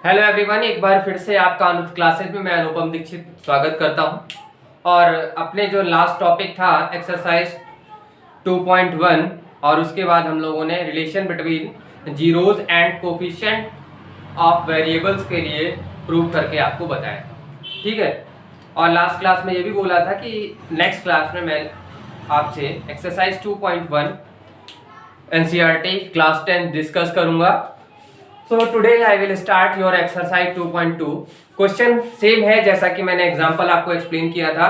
Hello everyone, एक बार फिर से आपका अनुत क्लासेस में मैं अनुपम दीक्षित स्वागत करता हूं। और अपने जो लास्ट टॉपिक था एक्सरसाइज 2.1 और उसके बाद हम लोगों ने relation between zeros and coefficient of variables के लिए प्रूव करके आपको बताया, ठीक है। और लास्ट क्लास में ये भी बोला था कि नेक्स्ट क्लास में मैं आपसे एक्सरसाइज 2.1 एनसीईआरटी क्लास 10 डिस्कस करूंगा। So today I will start your exercise 2.2। Question same है जैसा कि मैंने एग्जांपल आपको एक्सप्लेन किया था,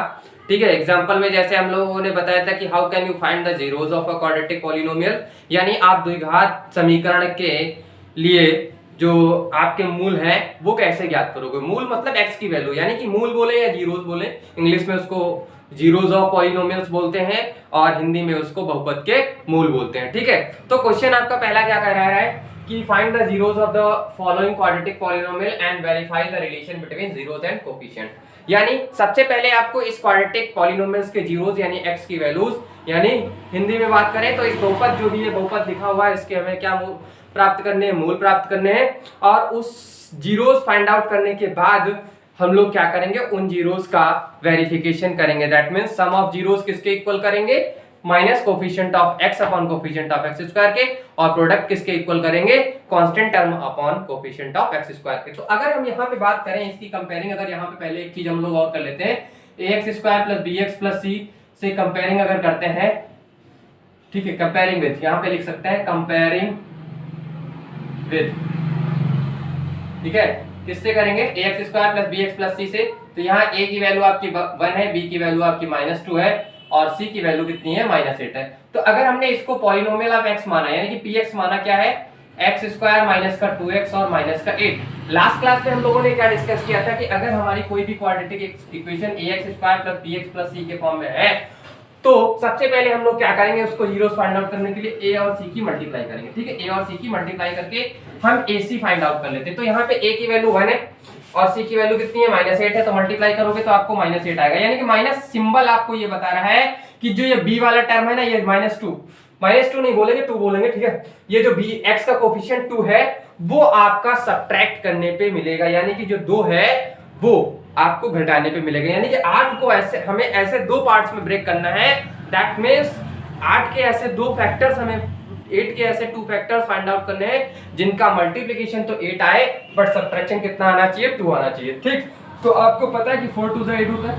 ठीक है। एग्जांपल में जैसे हम लोगों ने बताया था कि how can you find the zeros of a quadratic polynomial, यानी आप द्विघात समीकरण के लिए जो आपके मूल हैं वो कैसे ज्ञात करोगे। मूल मतलब x की वैल्यू, यानी कि मूल बोले या जीरोज बोले, इंग्लिश में उसको जीरोज ऑफ पॉलिनोमियल्स बोलते हैं और हिंदी में उसको बहुपद के मूल बोलते हैं, ठीक है। तो क्वेश्चन आपका पहला क्या कह रहा है कि find the zeros of the following quadratic polynomial and verify the relation between zeros and coefficient. यानी सबसे पहले आपको इस क्वाड्रेटिक पॉलिनोमियल्स के जीरोज यानी x की वैल्यूज, यानी हिंदी में बात करें तो इस बहुपद जो भी है बहुपद लिखा हुआ है इसके हमें क्या प्राप्त करने हैं, मूल प्राप्त करने हैं। और उस जीरोज फाइंड आउट करने के बाद हम लोग क्या करेंगे, उन जीरोज का वेरिफिकेशन करेंगे। That means sum of zeros किसके इक्वल करेंगे, minus coefficient of x upon coefficient of x square के, और प्रोडक्ट किसके इक्वल करेंगे, constant term upon coefficient of x square के। तो अगर हम यहाँ पे बात करें इसकी कंपेयरिंग, अगर यहाँ पे पहले एक चीज हम लोग और कर लेते हैं, ax square plus bx plus c से कंपेयरिंग अगर करते हैं, ठीक है, कंपेयरिंग विद, यहाँ पे लिख सकते हैं कंपेयरिंग विद, ठीक है। किससे करेंगे, ax square plus bx plus c से। तो यहाँ a की वैल्यू आपकी 1 है, b की वैल्यू आपकी -2 है और c की वैल्यू कितनी है, -8 है। तो अगर हमने इसको पॉलिनोमियल ऑफ x माना, यानी कि px माना क्या है, x स्क्वायर माइनस का 2x और माइनस का 8। लास्ट क्लास में हम लोगों ने क्या डिस्कस किया था कि अगर हमारी कोई भी quadratic equation ax square plus bx plus c के फॉर्म में है तो सबसे पहले हम लोग क्या करेंगे, उसको जीरोस फाइंड आउट करने के लिए a और c की मल्टीप्लाई करेंगे, ठीक है। a और c की मल्टीप्लाई करके हम ac फाइंड आउट कर लेते हैं। तो यहाँ पे a की वैल्यू 1 है और c की वैल्यू कितनी है, -8 है। तो मल्टीप्लाई करोगे तो आपको -8 आएगा, यानी कि माइनस सिंबल आपको ये बता रहा है कि जो ये b वाला टर्म है ना, ये -2 नहीं बोलेंगे 2 बोलेंगे, ठीक है। ये जो b x का कोफिशिएंट 2 है वो आपका सब्ट्रैक्ट करने पे मिलेगा, यानी कि जो 2 है वो आपको घटाने पे मिलेगा। यानी कि 8 को ऐसे हमें ऐसे दो पार्ट्स में ब्रेक करना है। दैट मींस 8 के ऐसे दो फैक्टर्स हमें 8 के ऐसे 2 फैक्टर्स फाइंड आउट करने हैं जिनका मल्टीप्लिकेशन तो 8 आए बट सब्ट्रैक्शन कितना आना चाहिए, 2 आना चाहिए, ठीक। तो आपको पता है कि 4 2 8 होता है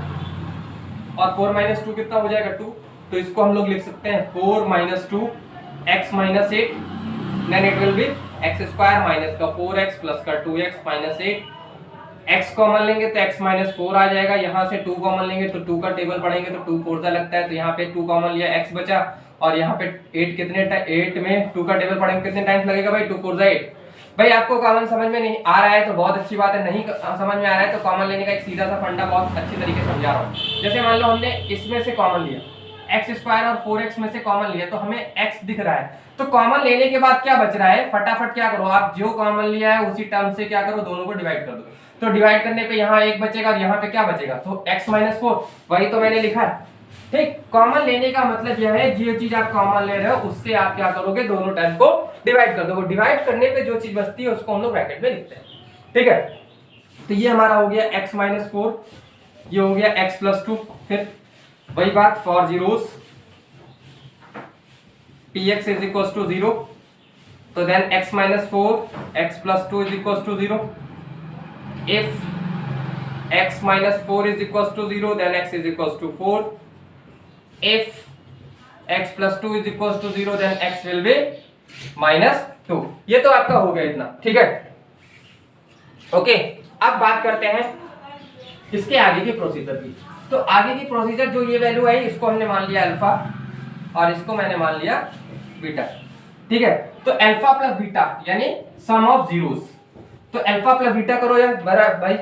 और 4 - 2 कितना हो जाएगा, 2। तो इसको हम लोग लिख सकते हैं 4 - 2 x - 8, then it will be x square minus का 4x प्लस का 2x माइनस 8। x कॉमन लेंगे तो x - 4 आ जाएगा, यहाँ से 2 कॉमन लेंगे तो 2 का टेबल पढ़ेंगे तो 2 4 लगता है, तो यहाँ पे 2 कॉमन लिया, x बचा। और यहाँ पे 8 कितने 8 में 2 का टेबल पढ़ेंगे कितने टाइम्स लगेगा भाई, 2 4 8। भाई आपको कॉमन समझ में नहीं आ रहा है तो बहुत अच्छी बात है, नहीं समझ में आ रहा है तो कॉमन लेने का एक सीधा सा फंडा बहुत अच्छी तरीके से समझा रहा हूँ। जैसे मान लो हमने इसमें से कॉमन लिया, x स्क्वायर और 4x में से कॉमन लिया तो हमें x दिख रहा है। तो कॉमन लेने के बाद क्या बच रहा है, फटाफट क्या करो, आप जो कॉमन लिया है उसी टर्म से क्या करो, दोनों को डिवाइड कर दो। तो डिवाइड करने पे यहाँ 1 बचेगा और यहाँ पे क्या बचेगा, तो x - 4, वही तो मैंने लिखा है, ठीक। कॉमन लेने का मतलब यह है जो चीज आप कॉमन ले रहे हो उससे आप क्या करोगे, दोनों टर्म को डिवाइड कर दो। डिवाइड करने पे जो चीज बचती है उसको हम लोग ब्रैकेट में लिखते हैं, ठीक है। तो ये हमारा हो गया x - 4, ये हो गया x + 2। फिर वही बात फॉर जीरोस px = 0, तो then x - 4 x + 2 = 0। if x - 4 = 0 then x = 4। if x + 2 = 0 then x will be -2। ये तो आपका हो गया इतना, ठीक है, ओके। अब बात करते हैं इसके आगे की प्रोसीजर की। तो आगे की प्रोसीजर जो ये वैल्यू है इसको हमने मान लिया अल्फा और इसको मैंने मान लिया बीटा, ठीक है। तो अल्फा प्लस बीटा यानी सम ऑफ जीरोस, तो अल्फा प्लस बीटा करो यार बराबर भाई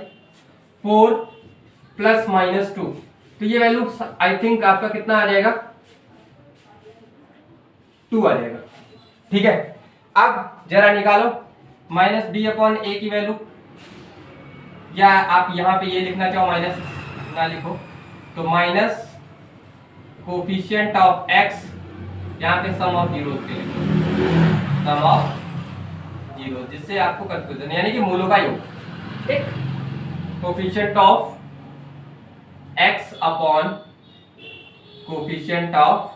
4 प्लस -2, तो ये वैल्यू आई थिंक आपका कितना आ जाएगा, 2 आ जाएगा, ठीक है। अब जरा निकालो -b/a की वैल्यू, या आप यहां पे ये लिखना चाहो माइनस ना लिखो तो माइनस कोफिशिएंट ऑफ x, यहाँ पे सम ऑफ जीरोस के लिए सम ऑफ जीरो, जिससे आपको कंफ्यूजन यानी कि मूलों का योग, ठीक, coefficient of x upon coefficient of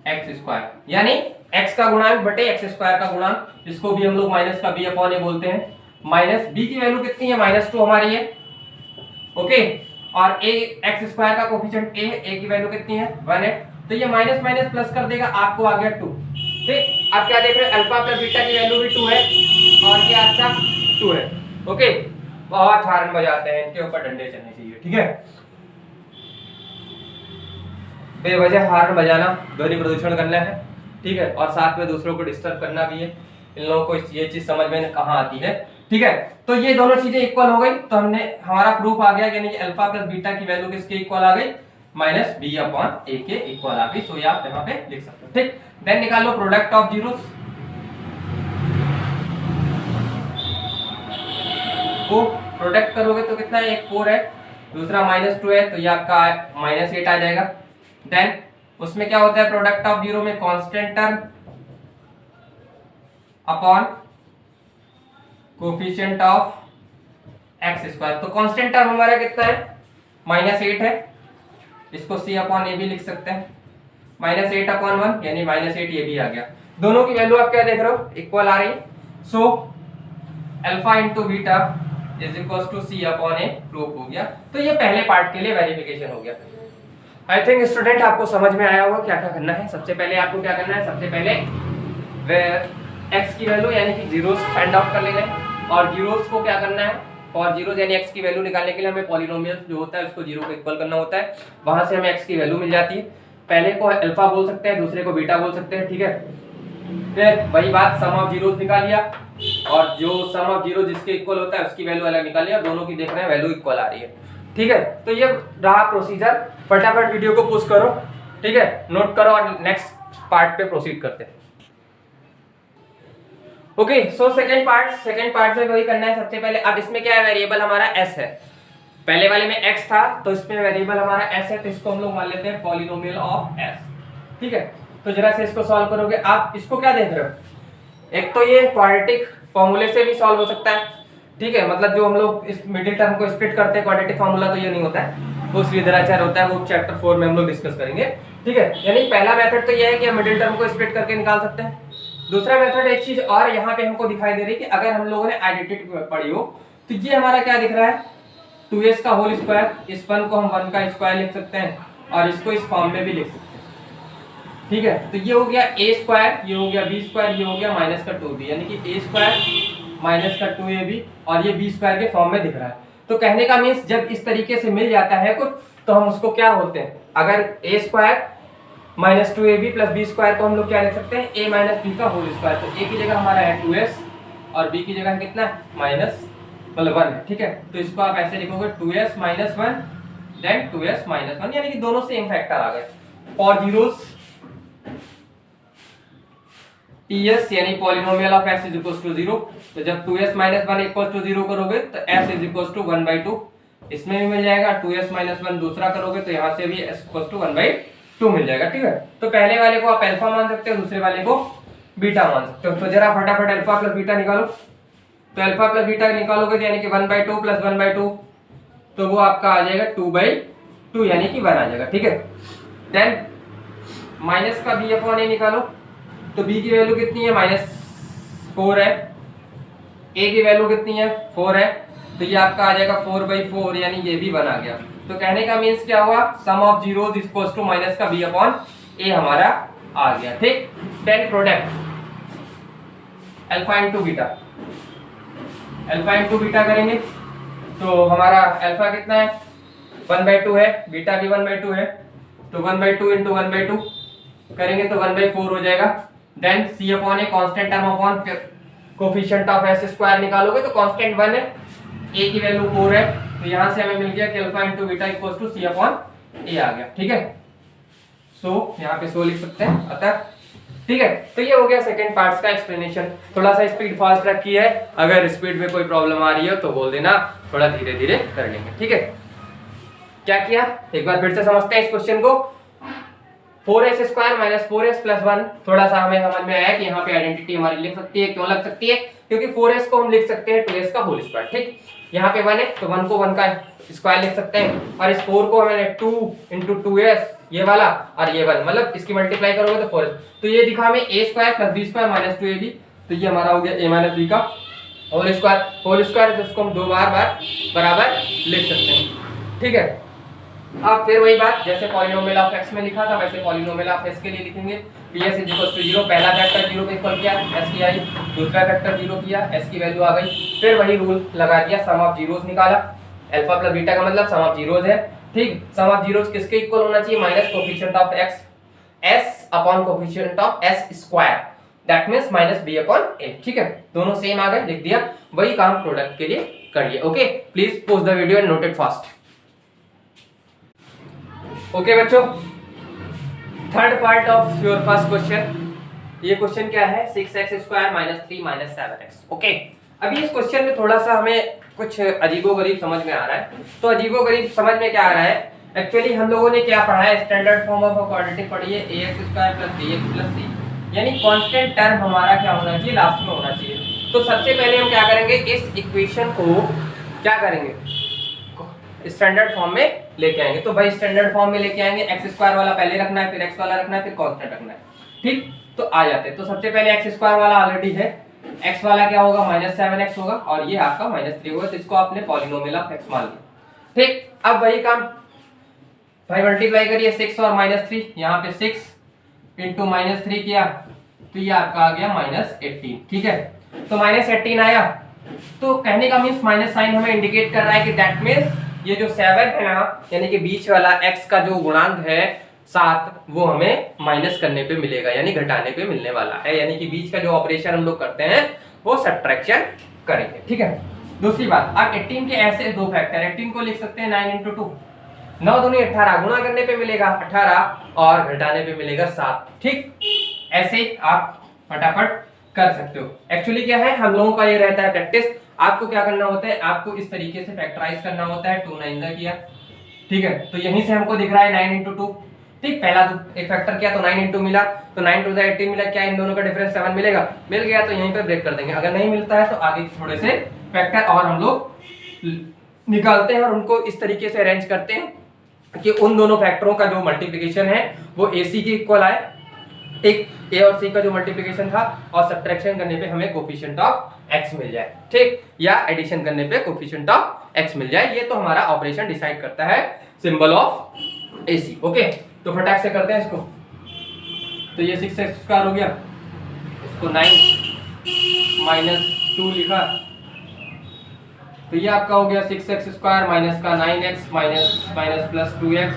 x square, यानी x का गुणांक बटे एक्स स्क्वायर का गुणांक, इसको भी हम लोग माइनस का b अपॉन ए बोलते हैं। माइनस b की वैल्यू कितनी है, -2 हमारी है, ओके, और a एक्स स्क्वायर का कोफिशिएंट a की वैल्यू कितनी है 1 है, तो ये माइनस माइनस प्लस कर देगा, आपको आ गया 2। ठीक, आप क्या देख रहे हैं, अल्फा प्लस बीटा की वैल्यू भी 2 है और ये आपका 2 है, ओके। बहुत हॉर्न बजाते हैं, इनके ऊपर डंडे चलने चाहिए, ठीक है। बेवजह हॉर्न बजाना ध्वनि प्रदूषण करना है, ठीक है, और साथ में दूसरों को डिस्टर्ब करना भी है। इन लोगों को ये चीज समझ में कहाँ आती है, ठीक है। तो ये दोनों चीजें इक्वल हो गई, तो हमने हमारा प्रूफ आ गया, यानी कि अल्फा प्लस बीटा की वैल्यू किसके इक्वल आ गई, माइनस बी अपॉन ए के इक्वल आ गई। सो ये आप यहाँ पे लिख सकते हो, ठीक। देन निकालो प्रोडक्ट ऑफ जीरोस, को प्रोडक्ट करोगे तो कितना है, एक 4 है, दूसरा -2 है, तो ये आपका -8 आ जाएगा। देन उसमें क्या होता है, प्रोडक्ट ऑफ जीरो में constant term upon coefficient of x square, तो कांस्टेंट टर्म हमारा कितना है, -8 है, इसको c अपॉन ए भी लिख सकते हैं, -8 अपॉन 1 यानी -8 ये भी आ गया। दोनों की वैल्यू आप क्या देख रहे हो, इक्वल आ रही, so alpha into beta is equal to c upon a proof हो गया। तो ये पहले पार्ट के लिए वेरिफिकेशन हो गया। आई थिंक स्टूडेंट आपको समझ में आया होगा क्या क्या करना है। सबसे पहले आपको क्या करना है, सबसे पहले x की वैल्यू यानी कि जीरोस फाइंड आउट कर लेना है, और जीरोस को क्या करना है, फॉर जीरोस यानी x की वैल्यू निकालने के लिए हमें पॉलिनोमियल जो होता है उसको जीरो को इक्वल करना होता है, वहां से हमें x की वैल्यू मिल जाती है। पहले को अल्फा बोल सकते हैं, दूसरे को बीटा बोल सकते हैं, ठीक है। फिर वही बात, सम ऑफ जीरोस निकाल लिया, और जो सम ऑफ जीरो जिसके इक्वल होता है उसकी वैल्यू अलग निकाल लिया, दोनों की देख रहे हैं वैल्यू इक्वल आ रही है, ठीक है। तो ये रहा प्रोसीजर, फटाफट वीडियो को पुश करो, ठीक है, नोट करो, और नेक्स्ट पार्ट पे प्रोसीड करते हैं। ओके, सो सेकंड पार्ट में वही करना है। सबसे पहले अब इसमें क्या है, वेरिएबल हमारा s है, पहले वाले में x था, तो इसमें वेरिएबल हमारा s है, तो इसको हम लोग मान लेते हैं पॉलिनोमियल ऑफ s, ठीक है। तो जरा से इसको सॉल्व करोगे, आप इसको क्या देख रहे हो, एक तो ये क्वाड्रेटिक फॉर्मूले से भी सॉल्व हो सकता है, ठीक है, मतलब जो हम लोग इस मिडिल टर्म को स्प्लिट करते हैं क्वाड्रेटिक फार्मूला, तो ये नहीं होता है, वो श्रीधराचार्य होता है, वो चैप्टर 4 में हम लोग डिस्कस करेंगे, ठीक है। यानी पहला मेथड तो ये है कि हम मिडिल टर्म को स्प्लिट करके निकाल सकते हैं। दूसरा मेथड, एक चीज और यहाँ पे हमको दिखाई दे रही है कि अगर हम लोगों ने आइडेंटिटी पढ़ी हो, तो ये हमारा क्या दिख रहा है, 2s का होल स्क्वायर, इस 1 को हम 1 का स्क्वायर लिख सकते हैं, और इसको इस फॉर्म में भी लिख सकते हैं, ठीक है। तो ये हो गया a स्क्वायर, ये हो गया b स्क्वायर, ये हो गया -2b, यानी कि a स्क्वायर -2ab, और ये b स्क्वायर के फॉर्म में दिख रहा है। तो कहने का मीन्स जब इस तरीके से मिल जाता है कुछ, तो हम उसको क्या बोलते हैं, अगर a square -2ab plus b square को हम लोग क्या लिख सकते हैं, a माइनस b का होल स्क्वायर। तो a की जगह हमारा है 2s और b की जगह कितना माइनस मतलब 1 है, ठीक है। तो इसको आप ऐसे लिखोगे 2s - 1 देन 2s - 1, यानी कि दोनों सेम फैक्टर आ गए। फॉर जीरोस ts यानी पॉलिनोमियल ऑफ s = 0, तो जब 2s - 1 = 0 करोगे तो s = 1/2, इसमें भी मिल जाएगा। 2s - 1 दूसरा करोगे तो यहाँ से भी s = 1/2 मिल जाएगा, ठीक है। तो पहले वाले को आप अल्फा मान सकते हो, दूसरे वाले को बीटा मान सकते हो। तो जरा फटाफट अल्फा प्लस बीटा निकालो। तो अल्फा प्लस बीटा निकालोगे तो यानी कि 1/2 + 1/2, तो वो आपका आ जाएगा 2/2 यानी कि 1 आ जाएगा, ठीक है। देन माइनस का b अपॉन a निकालो, तो b की वैल्यू कितनी है -4 है, a की वैल्यू कितनी है 4 है, तो ये आपका आ जाएगा 4/4 यानी ये भी 1 आ गया। तो कहने का मीन्स क्या हुआ, sum of zeros equals to minus का b अपॉन a हमारा आ गया, ठीक। Then product alpha into beta, alpha into beta करेंगे तो हमारा अल्फा कितना है 1/2 है, बीटा भी 1/2 है, तो 1/2 × 1/2 करेंगे तो 1/4 हो जाएगा। Then c upon a constant term upon coefficient of s square निकालोगे तो कांस्टेंट 1 है, a की वैल्यू 4 है, तो यहां से हमें मिल गया कि alpha into beta equals to c upon a आ गया, ठीक है। सो यहाँ पे सो लिख सकते हैं अतः, ठीक है। तो ये हो गया सेकंड पार्ट्स का एक्सप्लेनेशन। थोड़ा सा स्पीड फास्ट रखी है, अगर स्पीड में कोई प्रॉब्लम आ रही है तो बोल देना, थोड़ा धीरे धीरे कर लेंगे, ठीक है। क्या किया एक बार फिर से समझते हैं इस क्वेश्चन को। 4s square minus 4s plus 1, थोड़ा सा हमें समझ में आया कि यहाँ पे आइडेंटिटी हमारी लिख सकती है। क्यों लग सकती है? क्योंकि 4s को हम लिख सकते हैं 2s का होल स्क्वायर, ठीक। यहाँ पे 1 है तो 1 को 1 का स्क्वायर लिख सकते हैं, और इस 4 को हमें 2 इंटू 2s ये वाला और ये 1, मतलब इसकी मल्टीप्लाई करोगे तो 4s, तो ये दिखा हमें a square plus b square minus 2ab, तो ये हमारा हो गया a माइनस b का होल स्क्वायर, जिसको हम दो बार बराबर लिख सकते हैं, ठीक है। अब फिर वही बात, जैसे पॉलिनोमियल ऑफ x में लिखा था वैसे पॉलिनोमियल ऑफ s के लिए लिखेंगे। ps = 0, पहला फैक्टर 0 पे इक्वल किया, s की आई, दूसरा फैक्टर 0 किया, s की वैल्यू आ गई, फिर वही रूल लगा दिया, सम ऑफ जीरोस निकाला, अल्फा प्लस बीटा का मतलब सम ऑफ जीरोस है, ठीक। सम ऑफ जीरोस किसके इक्वल होना चाहिए? Minus coefficient of x s upon coefficient of s square, that means minus b upon a, ठीक है। दोनों सेम आ गए, लिख दिया, वही काम प्रोडक्ट के लिए करिए। Okay, please pause the video and note it fast. Okay बच्चों, third part of your first question, ये क्वेश्चन क्या है? 6x square minus 3 minus 7x। Okay, अभी इस क्वेश्चन में थोड़ा सा हमें कुछ अजीबोगरीब समझ में आ रहा है। तो अजीबोगरीब समझ में क्या आ रहा है? एक्चुअली हम लोगों ने क्या पढ़ा है? स्टैंडर्ड फॉर्म ऑफ क्वाड्रेटिक पढ़ी है, ax square plus bx plus c, यानी कांस्टेंट टर्म हमारा क्या होना चाहिए? लास्ट में होना चाहिए। तो सबसे पहले हम क्या करेंगे? इस इक्वेशन को क्या करेंगे? स्टैंडर्ड फॉर्म में लेके आएंगे। तो भाई स्टैंडर्ड फॉर्म में लेके आएंगे, एक्स स्क्वायर वाला पहले रखना है, फिर एक्स वाला रखना है, फिर कांस्टेंट रखना है, ठीक। तो आ जाते हैं। तो सबसे पहले एक्स स्क्वायर वाला ऑलरेडी है, एक्स वाला क्या होगा? माइनस 7x होगा, और ये आपका माइनस 3 होगा, तो इसको आपने पॉलिनोमियल ऑफ x मान लिया, ठीक। अब वही काम भाई मल्टीप्लाई करिए, 6 और माइनस 3, यहाँ पे 6 इंटू माइनस 3 किया तो ये आपका आ गया माइनस 18, ठीक है। तो माइनस 18 आया, तो कहने का मीन्स माइनस साइन हमें इंडिकेट कर रहा है कि दैट मीन्स ये जो 7 है ना, यानी कि बीच वाला x का जो गुणांक है 7, वो हमें माइनस करने पे मिलेगा, यानी घटाने पे मिलने वाला है, यानी कि बीच का जो ऑपरेशन हम लोग करते हैं वो सब्ट्रैक्शन करेंगे, ठीक है। दूसरी बात, अब 18 के ऐसे दो फैक्टर, 18 को लिख सकते हैं 9 इंटू 2, 9 दूनी 18, गुणा करने पे मिलेगा 18 और घटाने पे मिलेगा 7, ठीक। ऐसे आप फटाफट कर सकते हो। एक्चुअली क्या है, हम लोगों का ये रहता है प्रैक्टिस, आपको क्या करना होता है? आपको इस तरीके से फैक्टराइज करना होता है, 2 9 का किया, ठीक है। तो यहीं से हमको दिख रहा है 9 इंटू 2, ठीक। पहला एक फैक्टर किया तो 9 इंटू मिला, तो 9 टू 18 मिला, क्या इन दोनों का डिफरेंस 7 मिलेगा? मिल गया, तो यहीं पे ब्रेक कर देंगे। अगर नहीं मिलता है तो आगे थोड़े से फैक्टर और हम लोग निकालते हैं और उनको इस तरीके से अरेंज करते हैं कि उन दोनों फैक्टरों का जो मल्टीप्लिकेशन है वो AC के इक्वल आए, एक A और C का जो मल्टीप्लिकेशन था, और सब्ट्रैक्शन करने पे हमें कोफिशिएंट ऑफ x मिल जाए, ठीक, या एडिशन करने पे कोफिशिएंट ऑफ x मिल जाए। ये तो हमारा ऑपरेशन डिसाइड करता है सिंबल ऑफ AC। ओके, तो फटाक से करते हैं इसको। तो ये 6x स्क्वायर हो गया, इसको 9 माइनस 2 लिखा, तो ये आपका हो गया 6x स्क्वायर माइनस का 9x minus minus plus 2x,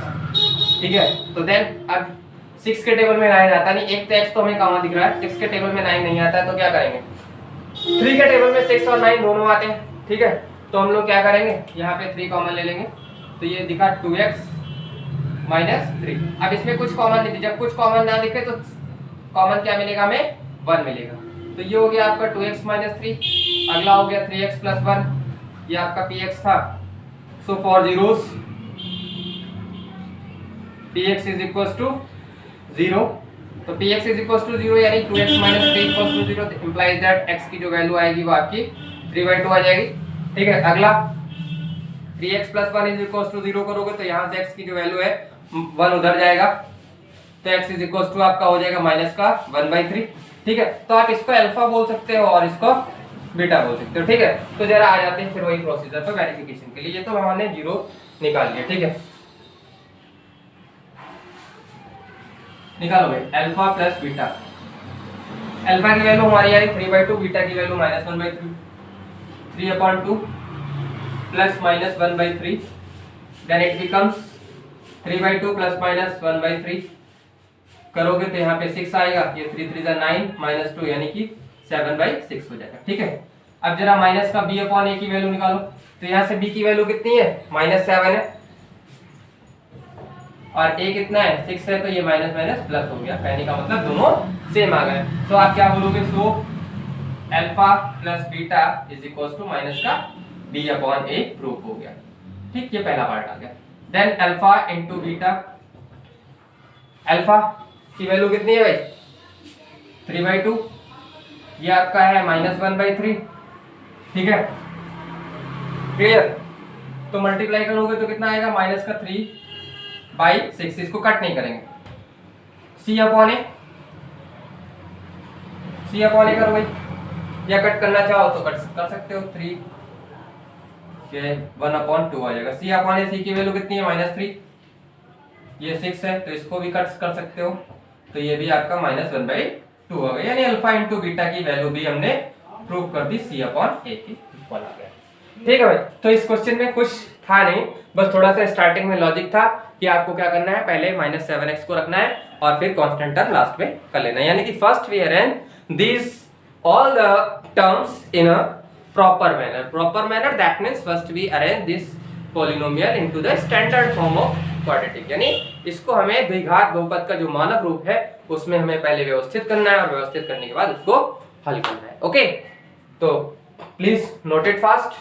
ठीक है। तो देन अब 6 के टेबल में 9 आता नहीं, एक तो x तो हमें कहाँ दिख रहा है, 6 के टेबल में 9 नहीं आता है, तो क्या करेंगे? 3 के टेबल में 6 और 9 दोनों आते हैं, ठीक है। तो हम लोग क्या करेंगे? यहाँ पे 3 कॉमन ले लेंगे, तो ये दिखा 2x माइनस 3। अब इसमें कुछ कॉमन नहीं, जब कुछ कॉमन ना दिखे तो कॉमन क्या मिलेगा? हमें 1 मिलेगा। तो ये हो गया आपका 2x माइनस 3, अगला हो गया 3x प्लस 1, ये आपका px था। So for zeros px is equal to 0, तो px इज इक्वल टू 0 यानी 2x minus 3 equal to 0, implies that x की जो वैल्यू आएगी वो आपकी 3/2 आ जाएगी, ठीक है। अगला 3x plus 1 is equal to 0 करोगे तो यहाँ से x की जो वैल्यू है 1 उधर जाएगा, तो x इज इक्वल टू आपका हो जाएगा माइनस का 1/3, ठीक है। तो आप इसको अल्फा बोल सकते हो और इसको बीटा बोल सकते हो, ठीक है। तो जरा आ जाते हैं फिर वही प्रोसीजर पे वेरिफिकेशन के लिए। ये तो हमने 0 निकाल लिया, ठीक है। निकालो भाई अल्फा प्लस बीटा, अल्फा की वैल्यू हमारी आई 3/2, बीटा की value minus 1/3, 3/2 plus minus 1/3, then it becomes 3/2 plus minus 1/3, करोगे तो यहाँ पे 6 आएगा, ये 3 3 9 माइनस 2 यानी कि 7/6 हो जाएगा, ठीक है। अब जरा माइनस का b अपॉन a की वैल्यू निकालो, तो यहाँ से b की वैल्यू कितनी है? -7 है, और a कितना है? 6 है, तो ये माइनस माइनस प्लस हो गया, कहने का मतलब दोनों सेम आ गए। तो आप क्या बोलोगे? So alpha plus beta is equal to minus का b अपॉन a प्रूफ हो गया, ठीक। ये पहला पार्ट आ गया। Then alpha into beta alpha की वैल्यू कितनी है भाई 3/2, ये आपका है -1/3, ठीक है क्लियर। तो मल्टीप्लाई करोगे तो कितना आएगा -3/6, इसको कट नहीं करेंगे, C अपॉन ए करो भाई, या कट करना चाहो तो कर सकते हो, 3 के 1/2 आ जाएगा। C अपॉन ए, C की वैल्यू कितनी है -3, ये 6 है तो इसको भी कट कर सकते हो, तो ये भी आपका -1/2 हो गया, यानी अल्फा इंटू बीटा की वैल्यू भी हमने प्रूव कर दी, C अपॉन ए की इक्वल आ गया। ठीक है भाई, तो इस क्वेश्चन में कुछ था नहीं, बस थोड़ा सा स्टार्टिंग में लॉजिक था कि आपको क्या करना है, पहले -7x को रखना है और फिर कांस्टेंट टर्म लास्ट में कर लेना है, यानी कि first we arrange these all the terms in a proper manner, that means first we arrange this polynomial into the standard form of quadratic, यानी इसको हमें द्विघात बहुपद का जो मानक रूप है उसमें हमें पहले व्यवस्थित करना है और व्यवस्थित करने के बाद उसको हल करना है। ओके, तो please note it fast.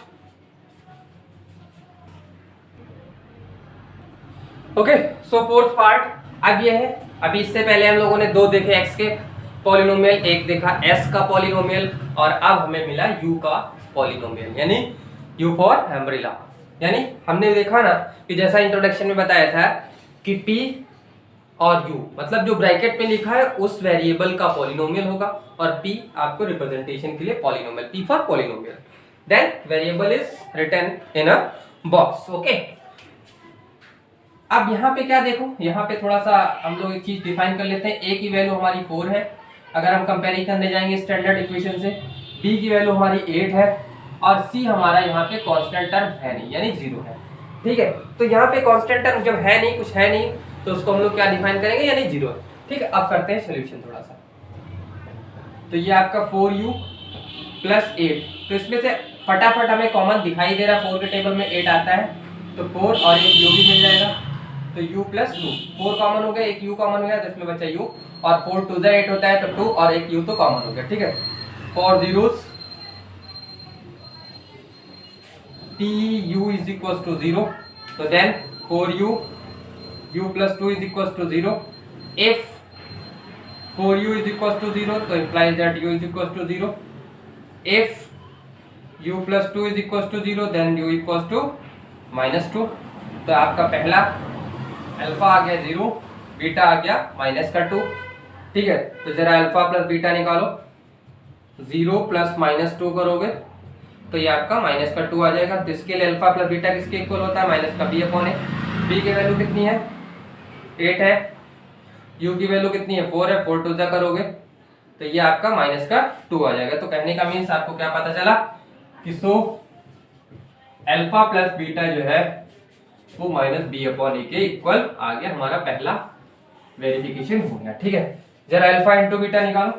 Okay, so fourth part अब ये है, अभी इससे पहले हम लोगों ने दो देखे x के पॉलिनोमियल, एक देखा s का पॉलिनोमियल, और अब हमें मिला u का पॉलिनोमियल, यानी u फॉर अम्ब्रेला। यानी हमने देखा ना कि जैसा इंट्रोडक्शन में बताया था कि p और u मतलब जो ब्रैकेट में लिखा है उस वेरिएबल का पॉलिनोमियल होगा, और p आपको रिप्रेजेंटेशन के लिए polynomial, p for polynomial, then variable is written in a box. Okay, अब यहाँ पे क्या देखो, यहाँ पे थोड़ा सा हम लोग एक चीज डिफाइन कर लेते हैं, a की वैल्यू हमारी 4 है, अगर हम कंपेयर करने जाएंगे स्टैंडर्ड इक्वेशन से, b की वैल्यू हमारी 8 है, और c हमारा यहाँ पे कांस्टेंट टर्म है नहीं, यानी 0 है। ठीक है, तो यहाँ पे कांस्टेंट टर्म जब है नहीं, कुछ है नहीं, तो उसको हम लोग क्या डिफाइन करेंगे, यानी 0 है। ठीक है, अब करते हैं सोल्यूशन थोड़ा सा। तो ये आपका 4u + 8, तो इसमें से फटाफट हमें कॉमन दिखाई दे रहा है, 4 के टेबल में 8 आता है, तो 4 और एक u भी मिल जाएगा, तो u + 2, 4 कॉमन हो गया, एक u कॉमन हो गया, तो इसमें बचा u, और 4 2 8 होता है, तो 2 और एक u तो कॉमन हो गया। ठीक है, 4 zeros tu is equals to 0, so then 4u u + 2 is equals to 0, if 4u is equals to 0 so implies that u is equals to 0, if u + 2 is equals to 0 then u equals to -2, तो आपका पहला alpha आ गया 0, beta आ गया -2। ठीक है, तो जरा alpha plus beta निकालो, 0 + -2 करोगे तो ये आपका -2 आ जाएगा। तो इसके लिए अल्फा प्लस बीटा किसके इक्वल होता है, -b/a। b की वैल्यू कितनी है 8 है, u की वैल्यू कितनी है 4 है, 4 2 करोगे तो ये आपका -2 आ जाएगा। तो कहने का मीन्स आपको क्या पता चला कि सो अल्फा प्लस बीटा जो है वो -b/a के इक्वल आ गया, हमारा पहला वेरिफिकेशन हो गया। ठीक है, जरा अल्फा इंटू बीटा निकालो,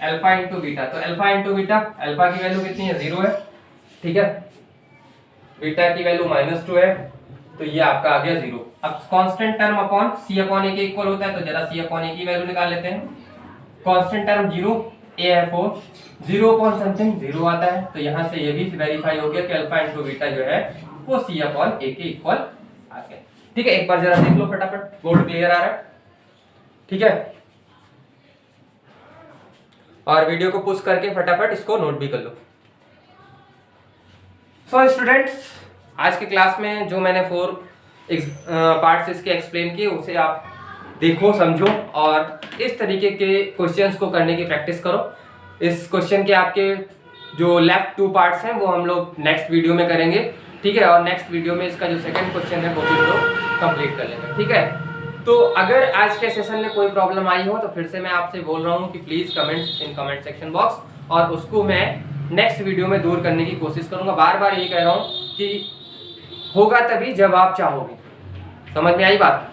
अल्फा इंटू बीटा, तो अल्फा इंटू बीटा, अल्फा की वैल्यू कितनी है 0 है, ठीक है, बीटा की वैल्यू -2 है, तो ये आपका आ गया 0। अब कांस्टेंट टर्म अपॉन c/a के इक्वल होता है, तो जरा c/a की वैल्यू निकाल लेते हैं। कांस्टेंट टर्म 0, a है 4, 0 अपॉन समथिंग 0 आता है, तो यहाँ से ये भी वेरीफाई हो गया कि अल्फा इंटू बीटा जो है वो c/a के इक्वल आ गया। ठीक है, एक बार जरा देख लो फटाफट, बोर्ड क्लियर आ रहा है? ठीक है, और वीडियो को पुश करके फटाफट इसको नोट भी कर लो। सो स्टूडेंट्स, आज के क्लास में जो मैंने 4 पार्ट्स इसके एक्सप्लेन किए उसे आप देखो, समझो, और इस तरीके के क्वेश्चंस को करने की प्रैक्टिस करो। इस क्वेश्चन के आपके जो लेफ्ट 2 पार्ट्स हैं वो हम लोग नेक्स्ट वीडियो में करेंगे। ठीक है, और नेक्स्ट वीडियो में इसका जो सेकंड क्वेश्चन है वो भी हम लोग कंप्लीट कर लेंगे। ठीक है, तो अगर आज के सेशन में कोई प्रॉब्लम आई हो तो फिर से मैं आपसे बोल रहा हूँ कि please comments in comment section box, और उसको मैं नेक्स्ट वीडियो में दूर करने की कोशिश करूँगा। बार बार यही कह रहा हूँ कि होगा तभी जब आप चाहोगे। समझ में आई बात?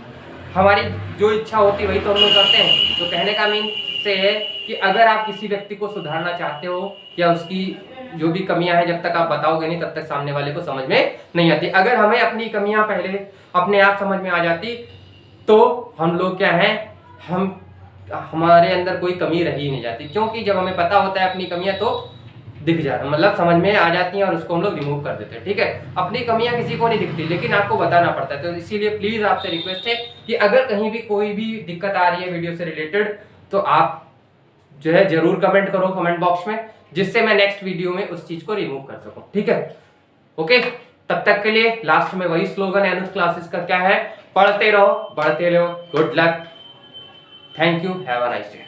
हमारी जो इच्छा होती वही तो हम लोग करते हैं। तो कहने का मीन से है कि अगर आप किसी व्यक्ति को सुधारना चाहते हो या उसकी जो भी कमियां हैं जब तक आप बताओगे नहीं तब तक सामने वाले को समझ में नहीं आती। अगर हमें अपनी कमियां पहले अपने आप समझ में आ जाती तो हम लोग क्या हैं, हमारे अंदर कोई कमी रही नहीं जाती, क्योंकि जब हमें पता होता है अपनी कमियां तो दिख जाता, मतलब समझ में आ जाती हैं और उसको हम लोग रिमूव कर देते हैं। ठीक है, अपनी कमियां किसी को नहीं दिखती, लेकिन आपको बताना पड़ता है। तो इसीलिए प्लीज आपसे रिक्वेस्ट है कि अगर कहीं भी कोई भी दिक्कत आ रही है वीडियो से रिलेटेड, तो आप जो है जरूर कमेंट करो कमेंट बॉक्स में, जिससे मैं नेक्स्ट वीडियो में उस चीज को रिमूव कर सकूं। ठीक है, ओके। तब तक के लिए लास्ट में वही स्लोगन अनुज क्लासेस का क्या है, पढ़ते रहो बढ़ते रहो। Good luck, thank you, have a nice day.